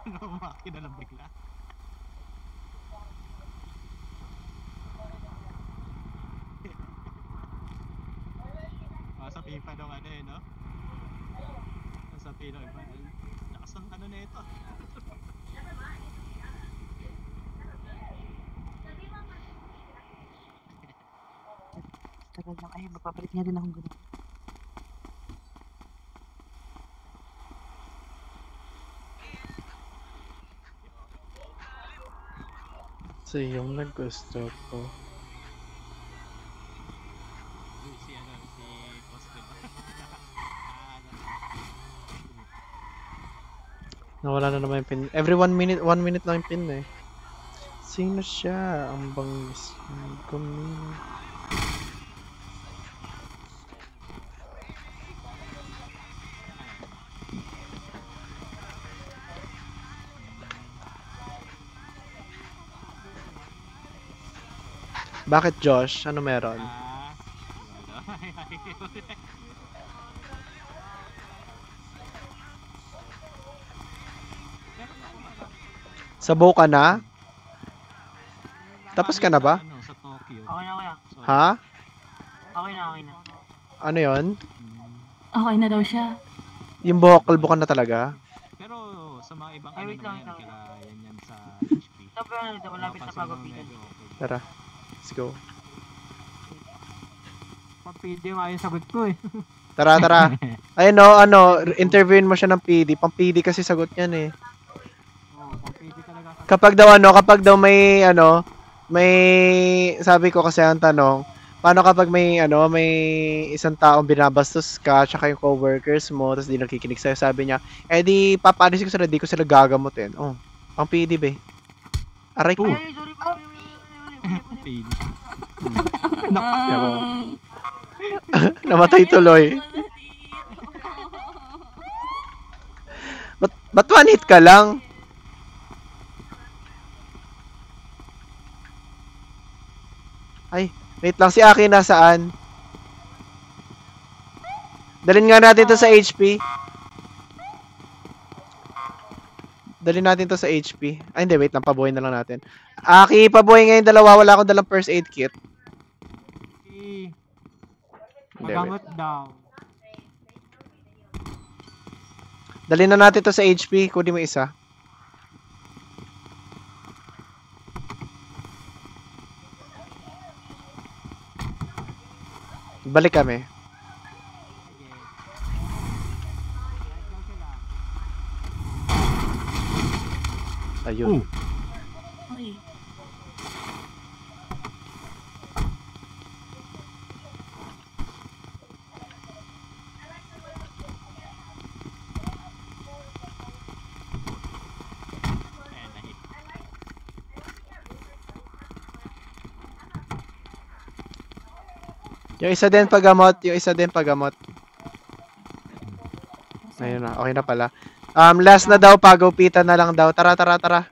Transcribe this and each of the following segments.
Makina lang bigla. Sa FIFA nung ano eh, no? Sa Pino iba. Lakas ng ano na ito. Tagal lang. Ay, magpapalit nga din akong gano'n. So yung naggusto ko. Si Boss diba? Nawala na naman yung pin. Every 1 minute lang yung pin eh. Sino siya? Ang bangis ng kumino. Bakit Josh? Ano meron? Sabaw ka na? Tapos ka na ba? Sa Tokyo. Okay na, kuya. Ha? Okay na, okay na. Ano yon? Okay na daw siya. Yung buhok, kalbo ka na talaga? Pero sa mga ibang Ay, wait lang, naman wait lang. kaya yan sa HP. Sabi ano dito, malapit sa pagupitan. Tara, let's go. Pang-PD nga yung sagot ko eh. Tara, tara. Ayun no, interviewin mo siya ng PD. Pang PD kasi sagot niyan eh. Oo, pang-PD talaga. Kapag daw may sabi ko kasi ang tanong, paano kapag may isang taong binabastos ka tsaka yung coworkers mo tapos di nakikinig sa'yo, sabi niya, di papaalisin ko sila, di ko sila gagamutin. Oh, pang PD be. Aray ko. Ay, sorry pa. PD. Namatay tuloy. Ba't one hit ka lang? Ay, wait lang, si Aki nasaan? Dalhin nga natin to sa HP. Dalhin natin to sa HP. Ay, hindi, wait lang, pabuhay na lang natin. Aki, pabuhay ngayon dalawa, wala akong dalang first aid kit. Magamot daw. Dalhin na natin to sa HP, kunin mo isa. Balik kami. Ayun. Ay. Yung isa din pagamot, Ayun na, okay na pala. Last na daw, pagupitan na lang daw. Tara, tara, tara.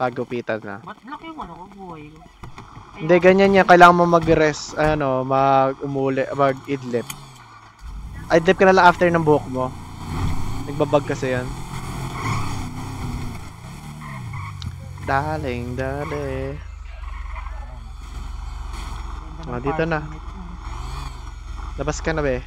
Pagupitan na. Ba't block yung ano ko, buhay ko? Hindi, ganyan yan. Kailangan mo mag-rest, mag-idlip. Idlip ka na lang after ng buhok mo. Nagbabag kasi yan. Daling, dali. Dito na. Labas ka na, be.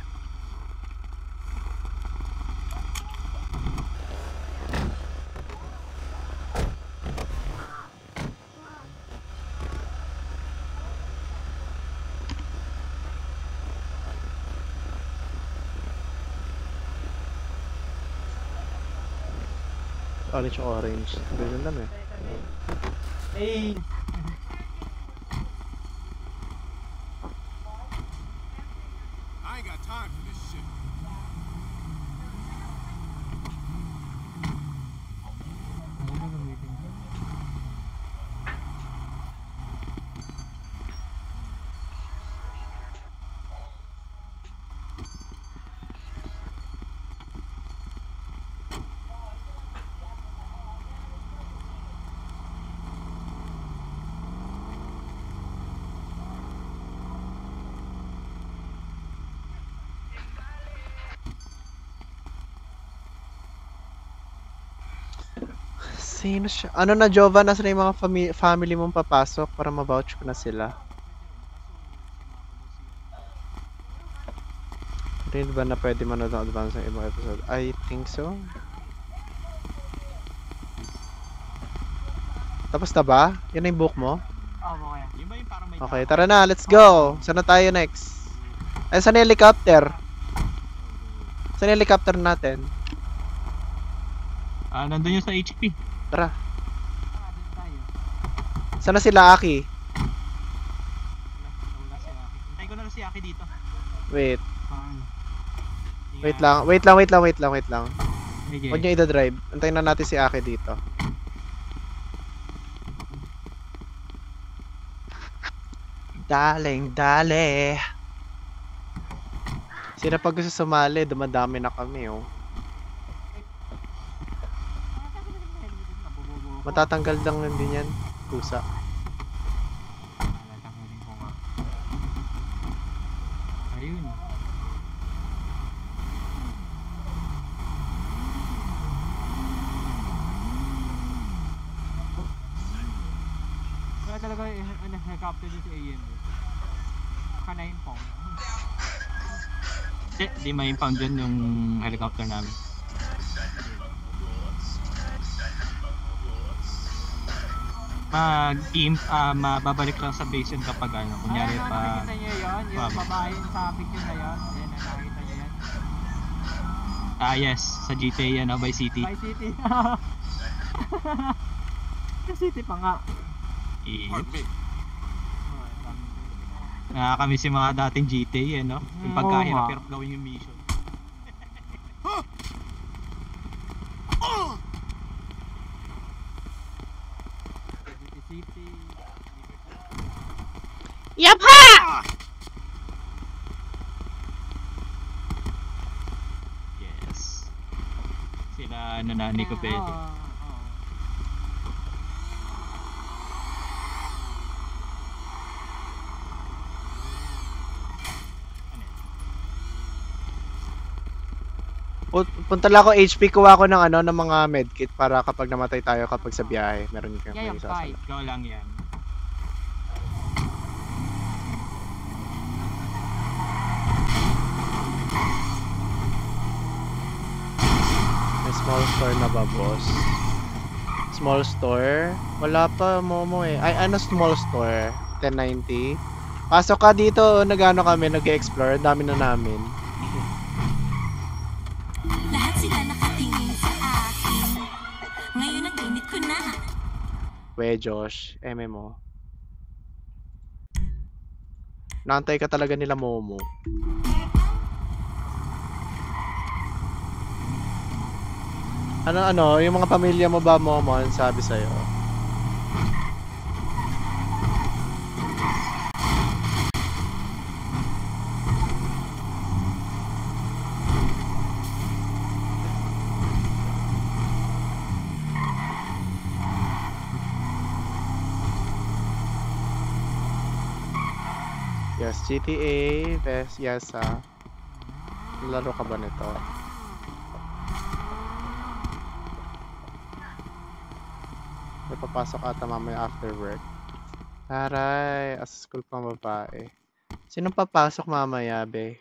Orange. Ganyan lang eh. Hey! I ain't got time for this shit. Sino siya? Ano na, Jovan? Nasaan na yung mga family mong papasok para mavouch ko na sila? Rin ba na pwede manood ng advance ng ibang episode? I think so. Tapos na ba? Yan na yung book mo? Oo, kaya. Yung ba yung parang may Okay, tara na. Let's go. Saan na tayo next? Ay, saan yung helicopter? Saan yung helicopter natin? Nandun yung sa HP. Tara. Doon tayo. Saan na sila, Aki? Nawala si Aki. Hintay ko na lang si Aki dito. Wait. Paano? Wait lang. Wait lang. Sige. Huwag nyo ida-drive. Antayin na natin si Aki dito. Dale. Sino pag gusto sumali, dumadami na kami, oh. Matatanggal lang din yan. Kusa. Tatanggalin ko nga. Ayun. Wala talaga helicopter dito sa AM. Kanayin po. Di ma-impound dyan yung helicopter namin. Mababalik lang sa base yun kapag ano, kunyari pa... Nakikita nyo yun? Yung babae sa picture na yun? Ayan, nakikita nyo yan? Yes, sa GTA yan, by City. By City. Yung City pa nga. Pardon me. Nakakamiss yung mga dating GTA, no? Yung pagkahirap-hirap gawin yung mission. City. Yes. Sila nanani ko pwede. Punta lang ako HP, kuha ko ng ano, ng mga medkit para kapag namatay tayo kapag sa biyahe, meron kang Yeah, yung isasala. fight. Ikaw lang yan. May small store na ba, boss? Small store? Wala pa, Momo eh. Ay, ano small store? 1090? Pasok ka dito, nagano kami, nag-explore, dami na namin. Lahat sila nakatingin sa akin. Ngayon ang init ko na. We, Josh, MMO. Naantay ka talaga nila, Momo. Ano, yung mga pamilya mo ba, Momo, ang sabi sa'yo? Yes, GTA, best, yes, laro ka ba nito? May papasok ata mamaya after work. Aray, as school pang babae. Sinong papasok mamaya, be?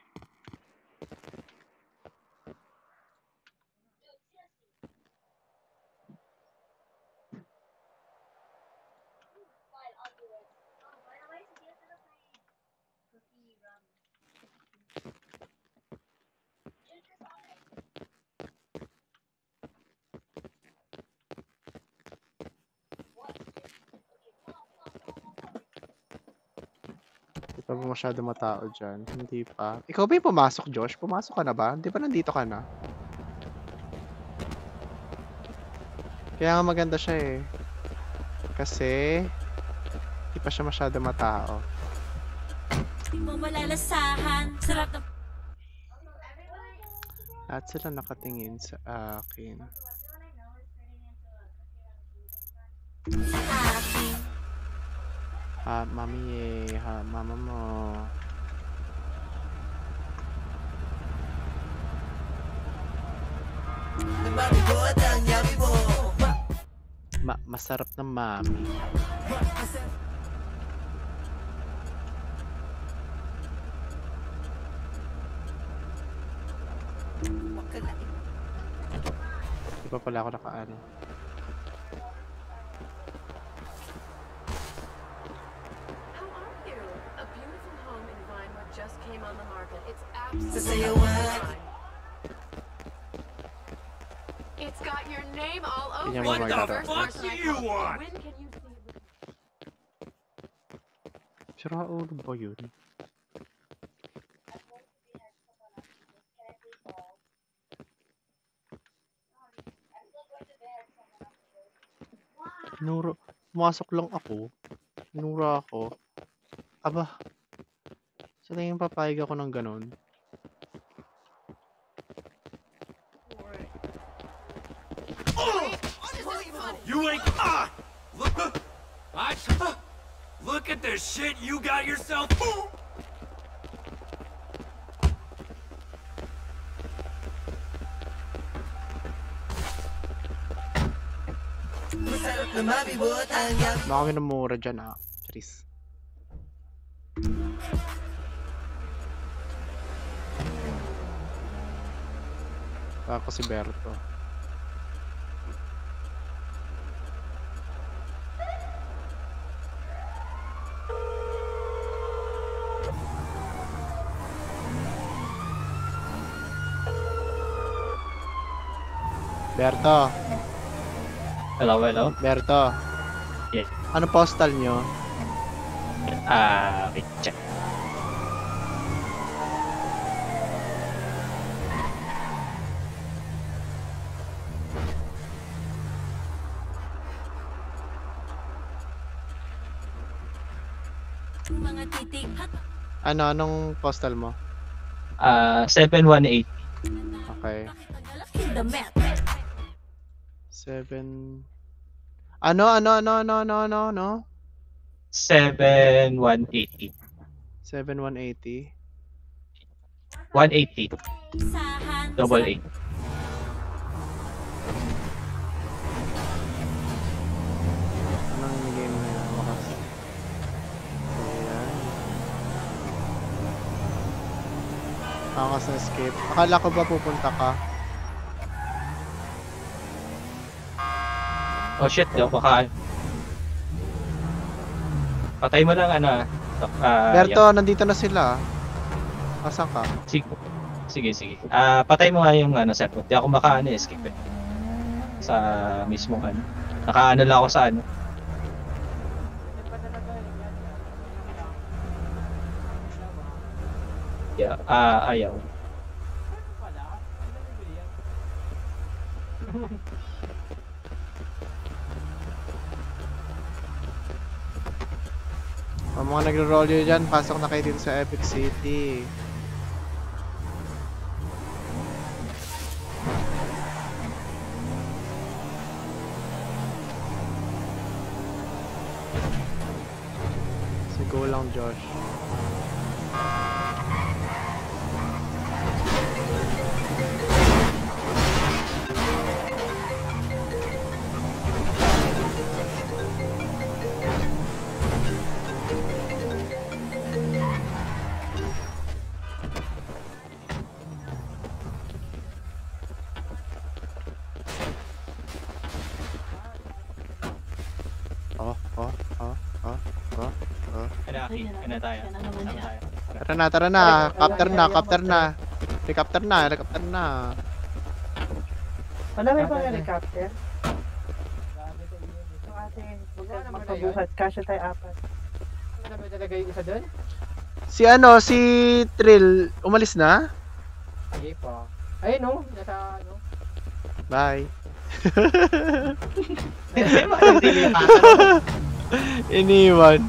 Hindi pa ba masyado matao dyan? Hindi pa. Ikaw ba yung pumasok, Josh? Pumasok ka na ba? Hindi ba nandito ka na? Kaya nga maganda siya eh. Kasi hindi pa siya masyado matao. Di mo malalasahan. Sarap na Lahat sila nakatingin sa akin. sa akin. Ha, mami eh. Ha, mama mo. Masarap na mami. Di pa pala ako nakaano. How are you? A beautiful home in Vinewood just came on the market. It's absolutely It's got your name all over Tingnan it. mo, You're the Margarita. first What person I do you called. want? When can you see the Sira ulo ba yun? Pumasok lang ako. Nura ako. Aba. Sa tingin papayag ako ng ganun. You ain't. Look. Look at the shit you got yourself. Baka kami namura dyan Charis. Ako si Berto. Berto. Hello. Berto. Yeah. Ano postal nyo? Wait, check. Mga titik at Anong postal mo? 718. Okay. the met. 7 Ano? 7180. 7180. 180. Sahan Double 8. Anong game na yan? Wakas. Ayan. Wakas na escape. Akala ko ba pupunta ka? Oh shit, baka patay mo lang Berto, nandito na sila. Asan ka? Sige. Patay mo nga yung cellphone. Di ako escape eh. Sa mismo nakaano lang ako sa Yeah, ayaw. Ang mga nagro-roll yun dyan, pasok na kayo dito sa Epic City. Sigo lang, Josh. Ano tayo? Tara na. Captor na. Helicopter na. Wala may pang helicopter? Yung ating magpabuhat, kasya tayo 4. Ano ba talaga yung isa doon? Si Trill, umalis na? Sige po. Ayun no, nasa ano. Bye. Iniwan.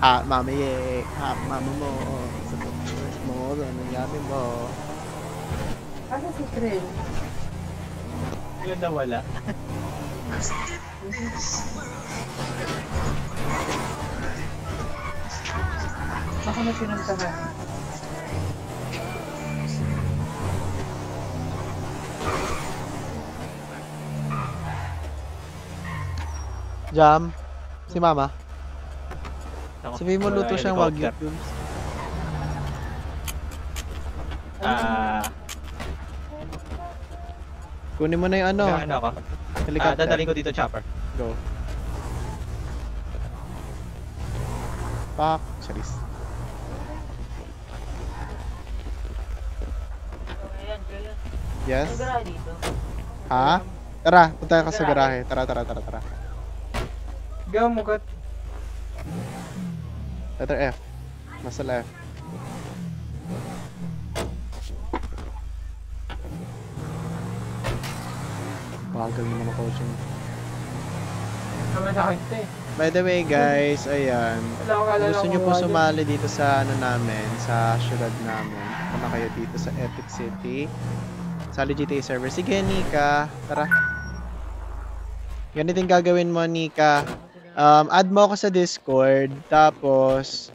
Mami mama mo. Sa pagkakas mo, ano nangyari mo? Asa si Trill? Yun nawala. Baka may pinuntahan. Jam. Si Mama. Ako, Sabihin mo wala luto siyang helicopter. Wagyu cubes. Kunin mo na yung ano. Ano ako? Helicopter. Dadaling ko dito chopper. Go. Pak. Charis. Yes? Ha? Tara, punta ka sa garahe. Tara. Gaw mo kat. Letter F. Nasa left. Bagal naman ang coaching. Naman sa akin ito eh. By the way guys, ayan. Wala ko kalala Gusto kung nyo po wala. sumali dito sa ano namin, sa syudad namin. Punta kayo dito sa Epic City. Sali GTA server. Sige Nika, tara. Ganito yung gagawin mo Nika. Add mo ako sa Discord, tapos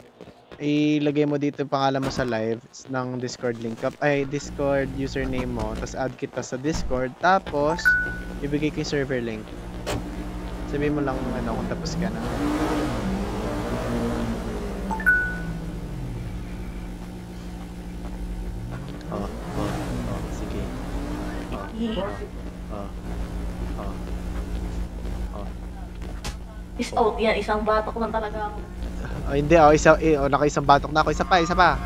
ilagay mo dito yung pangalan mo sa live ng Discord link up, ay Discord username mo, tapos add kita sa Discord, tapos ibigay ko yung server link. Sabihin mo lang ano kung tapos ka na. Sige. Is out yan, isang batok lang talaga ako. Oh, hindi, naka-isang batok na ako. Isa pa.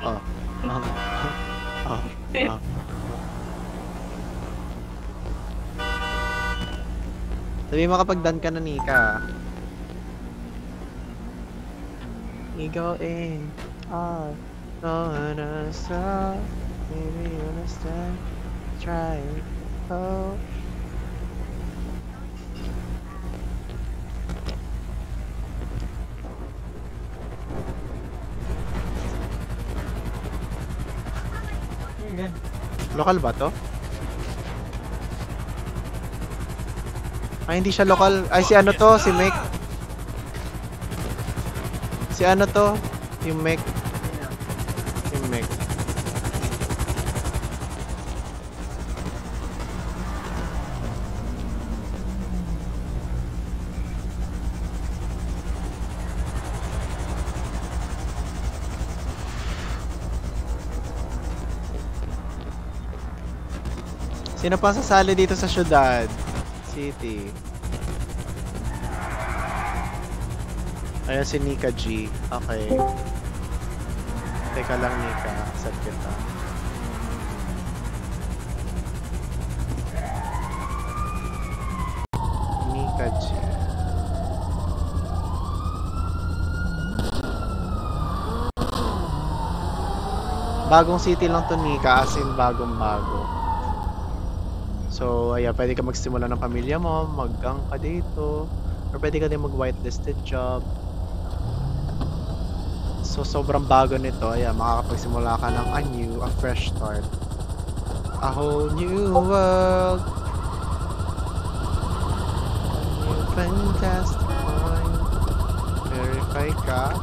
Oh. Sabi mo kapag done ka na, Nika. Ikaw gonna stop. Maybe you understand. Try it. Oh. Local ba to? Ay, hindi siya local. Ay, si ano to? Si Mick. Si ano to? Yung Mick. Yung Mick. Sino pa sasali dito sa syudad? City. Ayan si Nika G. Okay. Teka lang Nika. Accept kita. Nika G. Bagong city lang to Nika. As in bagong-bago. So, ayan, pwede ka magsimula ng pamilya mo, mag-gang ka dito, or pwede ka din mag-whitelisted job. So, sobrang bago nito, ayan, makakapagsimula ka ng a fresh start. A whole new world. A new fantastic mind. Verify ka.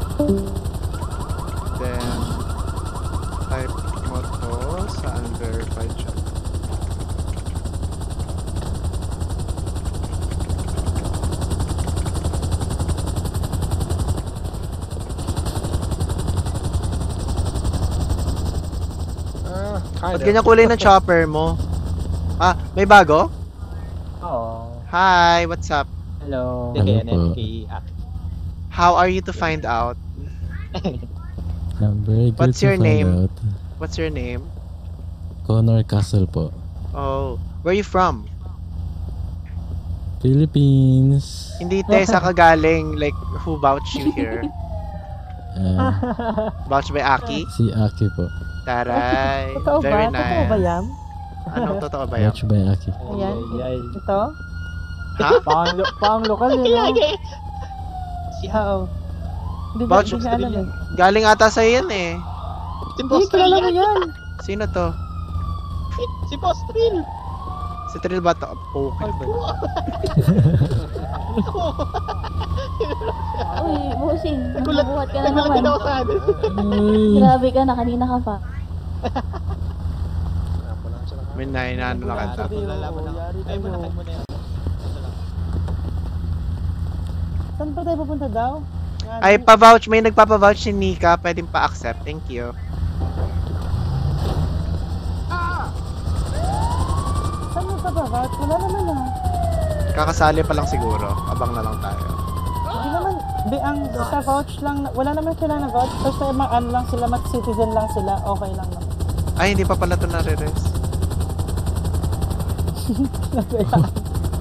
Then, type mo to sa unverified job. Ba't ganyan kulay ng chopper mo? Ah, may bago? Oo. Hi, what's up? Hello. How are you to find out? I'm very good What's to your find name? out. What's your name? Connor Castle po. Oh, where are you from? Philippines. Hindi te, sa kagaling, like, who vouched you here? Vouched by Aki? Si Aki po. Taray, Totoo ba? very Totoo nice. ba yan? Anong totoo ba yan? Watch by Aki. Ayan. Ito? Ha? Pang lokal yun, no? Siyaw. Hindi Vouch- niya alam eh. Galing ata sa yan eh. Hindi, kilala mo yan. Sino to? Si Boss Trill. Si Trill ba to? Okay ba? Uy, busing. Nabuhat ka na naman. Grabe ka na, kanina ka pa. May nainano na kanta. Saan ba tayo pupunta daw? Ay, pa-vouch. May nagpapa-vouch si Nika. Pwedeng pa-accept. Thank you. Saan mo pa ba? Wala naman ah. Kakasali pa lang siguro. Abang na lang tayo. Hindi naman, ang sa vouch lang, wala naman sila na vouch. Basta ano lang sila, citizen lang sila, okay lang naman. Ay, hindi pa pala ito nare-res.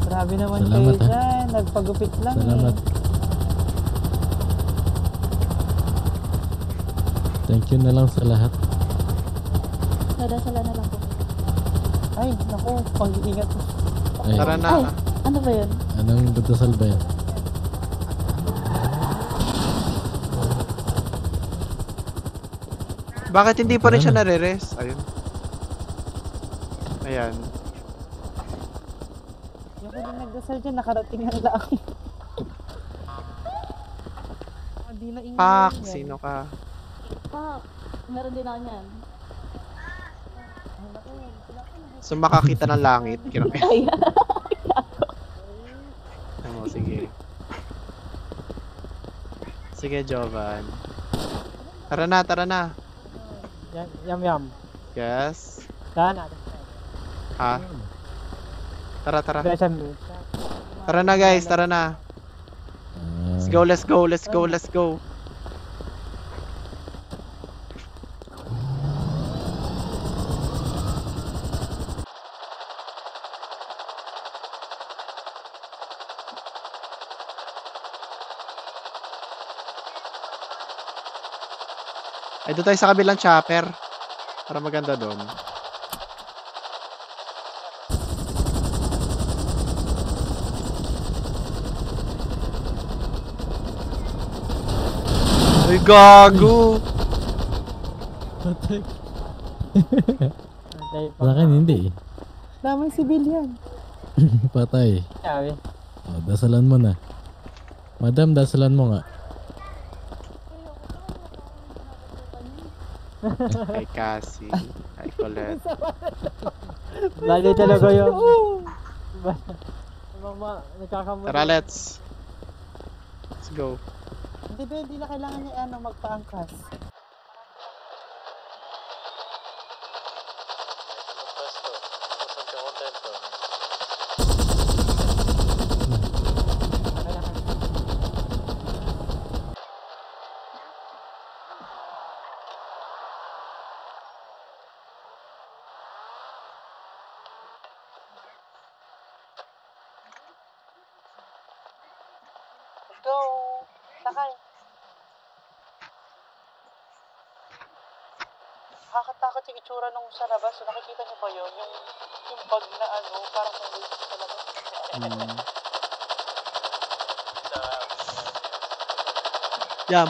Grabe naman Salamat, kayo dyan, nagpagupit lang Salamat. Thank you na lang sa lahat. Nadasala na lang po. Ay, naku, pag-iingat. Ay, Tara na. Ay, ano ba yun? anong dadasal ba yan? Bakit hindi pa rin siya nare-res? Ayun. Ayan. Yung din nagdasal dyan, nakarating na lang. Hindi na ingay. Pak! Sino ka? Pak, meron din ako niyan. So makakita ng langit. Ay, Oh, sige. Sige, Jovan. Tara na, tara na. Yum. Yes. Sana. Ha? Tara, tara. SM. Tara na, guys. Tara na. Ah, Let's go, let's go, let's go, let's go. Ay, doon tayo sa kabilang chopper. Para maganda doon. Ay, gago! patay. Sa akin hindi eh. Daming civilian. Patay. Sabi. Oh, dasalan mo na. Madam, dasalan mo nga. Kay Cassie. Kay Colette. Lagi talaga yung... Nagkakamali. Tara, let's go. Hindi na kailangan niya magpaangkas. Let's go! Sakay! Nakakatakot yung itsura nung sa labas. So, nakikita niyo ba yun? Yung bag na parang may sa labas. Jam.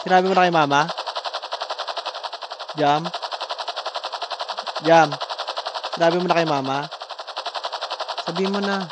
Sinabi mo na kay mama? Jam. Jam. Sinabi mo na kay mama? Sabihin mo na.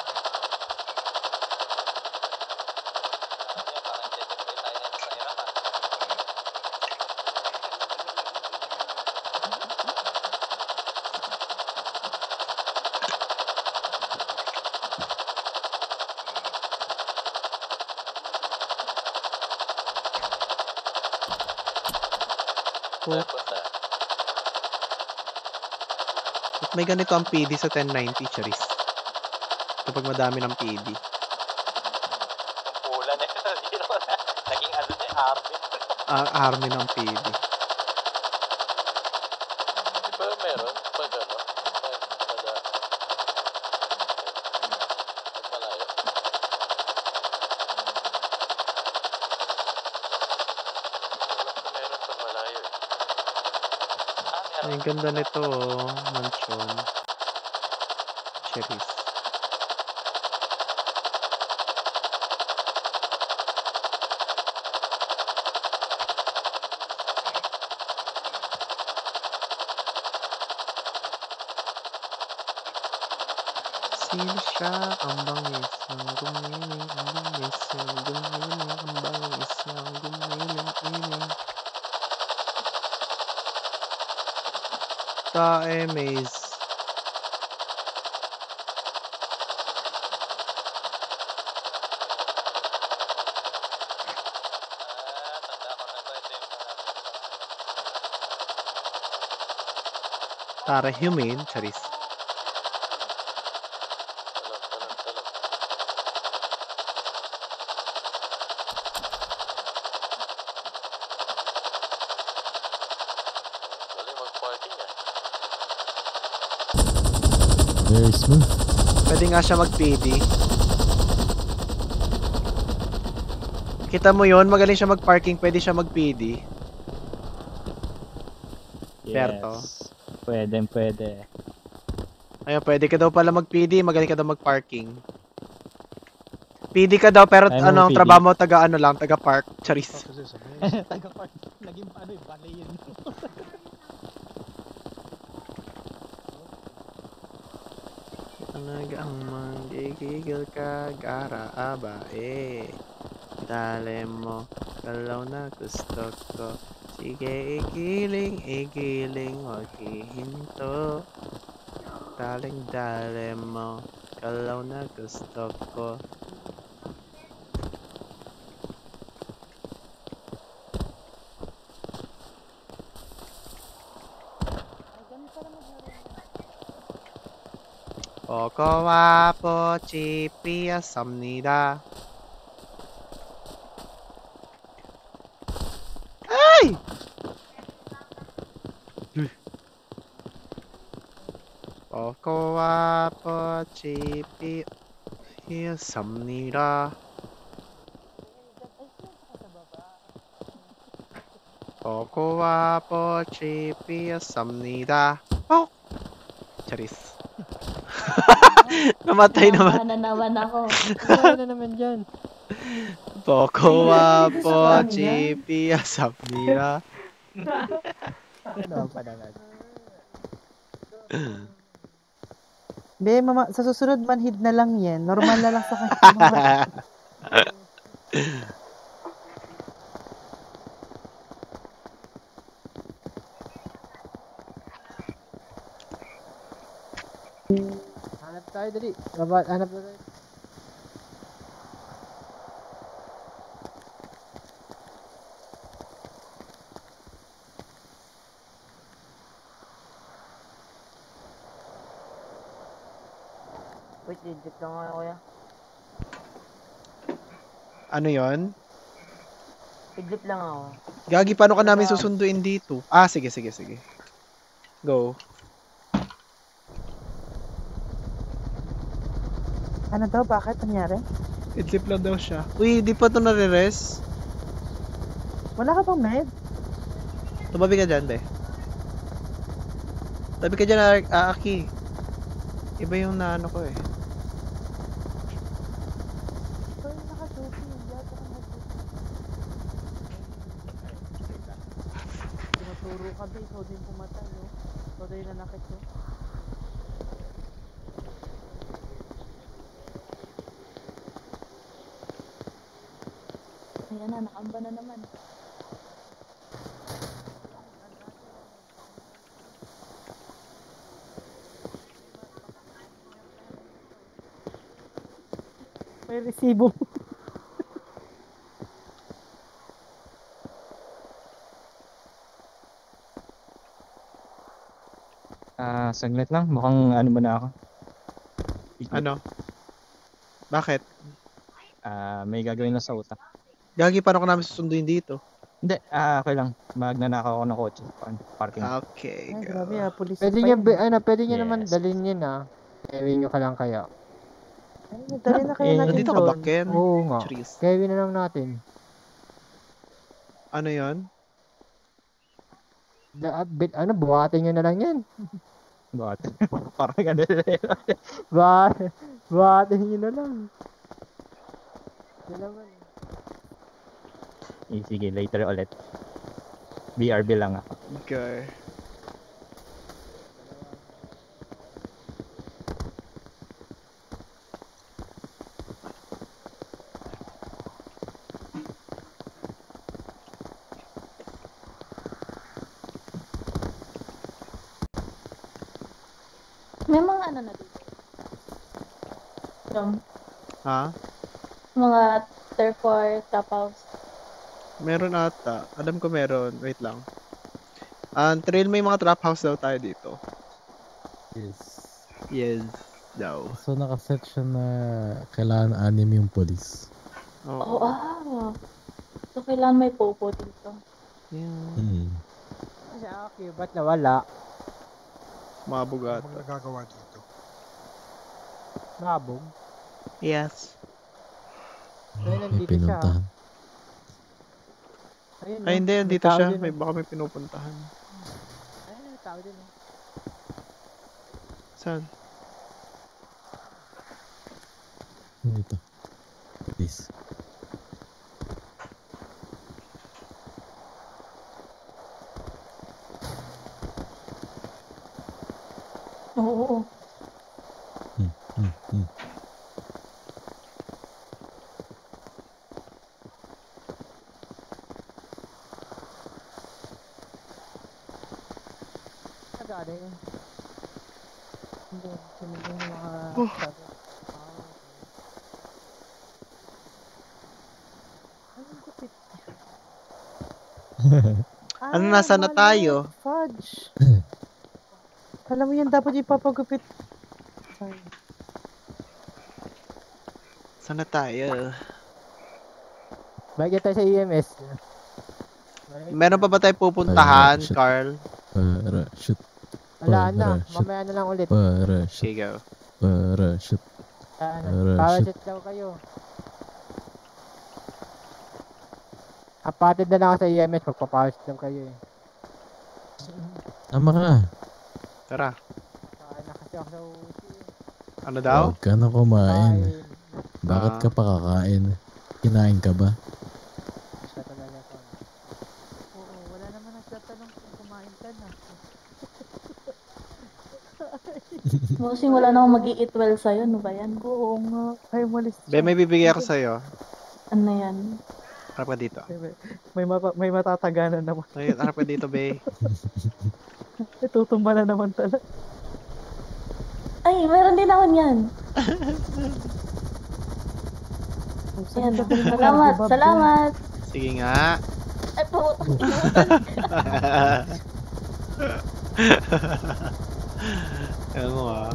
At may ganito ang PD sa 1090, Charis. Kapag madami ng PD. Pula na ito. Naging army. Army ng PD. Di ba meron? Pag malayo. Meron pag malayo eh. Ay, ang ganda nito, mansion. Charis. Sino siya? Ang bangis ng gumiling, ang bangis ng gumiling, ang bangis ng gumiling. Ka-emaze. Para humane, charis. Very smooth. Pwede nga siya mag-PD. Kita mo yon, magaling siya mag-parking, pwede siya mag-PD. Berto. Yes. Pwede. Ayun, pwede ka daw pala mag-PD, magaling ka daw mag-parking. PD ka daw, pero Ayaw mo anong PD? trabaho mo, taga-park, charis. Taga-park. Naging paano yung bali yun. Talagang manggigigil ka, gara-aba, Dali mo, galaw na gusto ko. Sige, igiling, huwag hihinto. Dali mo, galaw na gusto ko. Kokowa po chipiyasab니다. Ay! Kokowa po chipiyasab니다. Kokowa po chipiyasab니다. Oh! Charis. Namatay naman. Nananawan ako. Ano na naman dyan? Kokowa po chipiyasab니다. Ano pa naman? Hindi, mama, sa susunod manhid na lang yan. Normal na lang sa kanya. Hanap tayo dali. Hanap tayo. Wait, legit lang ako, kuya. Ano yon? Legit lang ako. Gagi, paano ka namin susunduin dito? Ah, sige. Go. Ano daw? Bakit? Nangyari? Idlip lang daw siya. Uy, di pa ito nare-res. Wala ka bang med? Tumabi ka dyan, be. Tabi ka dyan, Aki. Iba yung naano ko eh. Tinuturo ka ba? Ikaw din pumatay, no? Ikaw din nanakit, no? Ayan na, nakamba na naman. May resibo. Saglit lang. Mukhang ano mo na ako. Ano? Bakit? May gagawin na sa utak. Gagi, paano ka namin susunduin dito? Hindi, okay lang. Magnanakaw ako ng kotse. Parking. Okay, Ay, go. grabe pulis. Pwede niya, pwede niya Yes. naman dalhin yun Gawin nyo ka lang kaya. Ay, dali na kayo natin Nandito ka ba, Ken? Oo nga. Cheers. Gawin na lang natin. Ano yon? Buhatin nyo na lang yan. Bakit? Parang ano Buhatin nyo na lang. Yan naman. Sige, later ulit. BRB lang ako. Okay. May mga ano na dito. Ha? Mga turf or trap house. Meron ata. Alam ko meron. Wait lang. Trail, may mga trap house daw tayo dito. Yes. Yes. No. So nakaset siya na kailangan 6 yung police. Oo, So, kailangan may popo dito. Hmm. Kasi okay, ba't nawala? Mabog ata. Ano nagagawa dito? Nabog? Yes. Ay, May nandito siya. pinuntahan. Ayun, Ay, hindi. may Andito tao siya. din, May baka may pinupuntahan. Ayun, may tao din. Saan? Dito. Please. Oo. Agad eh. Hindi, sumigil yung mga sabi. Anong gupit? Ano, nasa na tayo? Fudge. Alam mo yan, dapat ipapagupit. Ay. Saan na tayo? Bagay tayo sa EMS. Meron pa ba tayo pupuntahan, Carl? Parachute. Wala na, Parachute. mamaya na lang ulit. Parachute. Okay, go. Parachute. Parachute daw kayo. Apatid na lang ako sa EMS, magpaparachute daw kayo eh. Tama ka. Tara. Na kasi ako sa UC. Ano daw? Huwag ka na kumain. Bakit ka pa kakain? Kinain ka ba? Oo, wala naman nagtatanong kung kumain ka na. Bossing, wala namang mag-i-eat well sa'yo. Ano ba yan? Oo nga. Ay, malis. Be, may bibigay ako sa'yo. Ano yan? Harap ka dito. May matataganan naman. Ay, harap ka dito, Be. Tutumba na naman talaga. Ay, meron din ako niyan. Ayan. Salamat, salamat. Sige nga. Ay, po. Alam mo ah.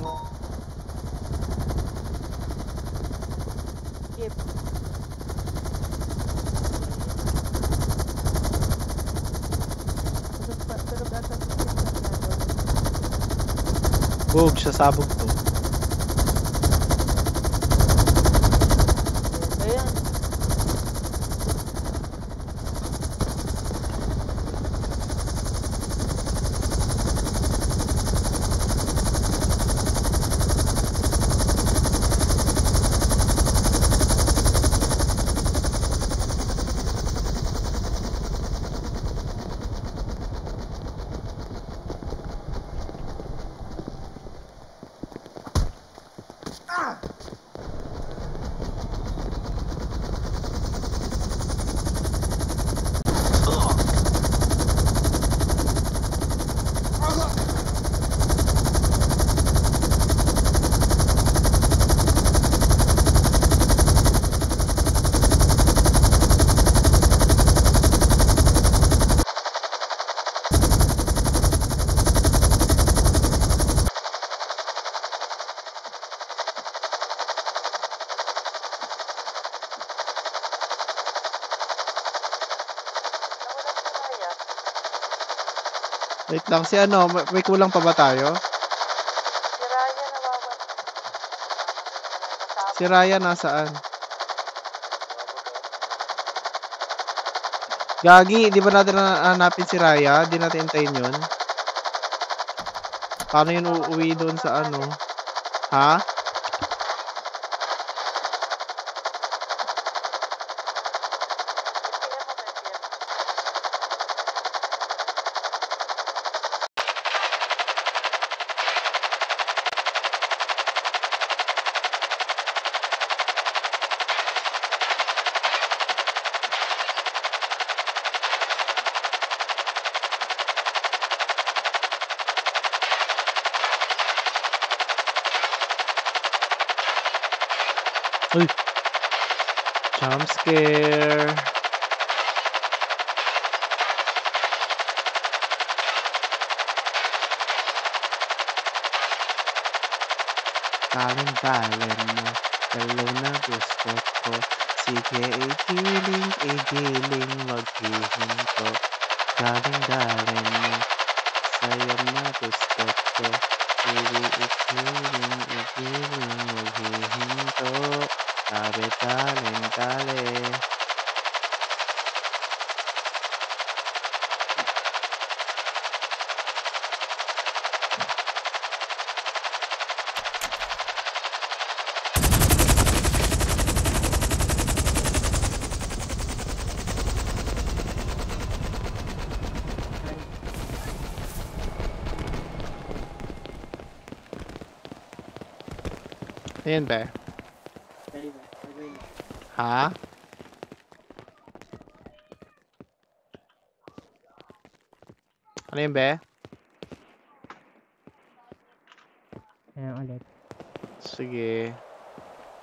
Bog, siya sabog to. Ayan. Wait lang, si ano, may kulang pa ba tayo? Si Ryan nasaan? Gagi, di ba natin hanapin si Raya? Di natin hintayin yun? Paano yun uuwi doon sa ano? Ha? Uy! Jump scare! Taling-talin mo, dalaw na gusto ko. Sige, igiling, maghihinto. Daling-dalin mo, sayang na gusto ko. Sige, igiling, maghihinto. Sabi, taling-tali. Ayan ba? Ha? Ano yun ba? Ayan ulit. Sige.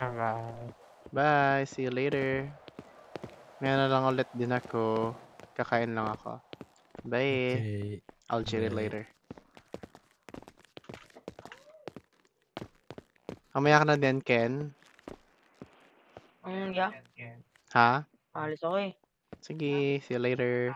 Alright. Bye. See you later. Ngayon na lang ulit din ako. Kakain lang ako. Bye. Okay. I'll cheat it Bye. later. Mamaya ka na din, Ken. Yeah. Ha? Alis ako eh. Sige. See you later.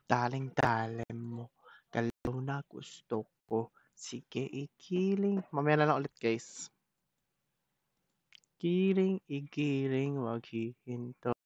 Taling-talin mo. Dalaw na gusto ko. Sige, igiling. Mamaya na lang ulit, guys. Igiling, maghihinto.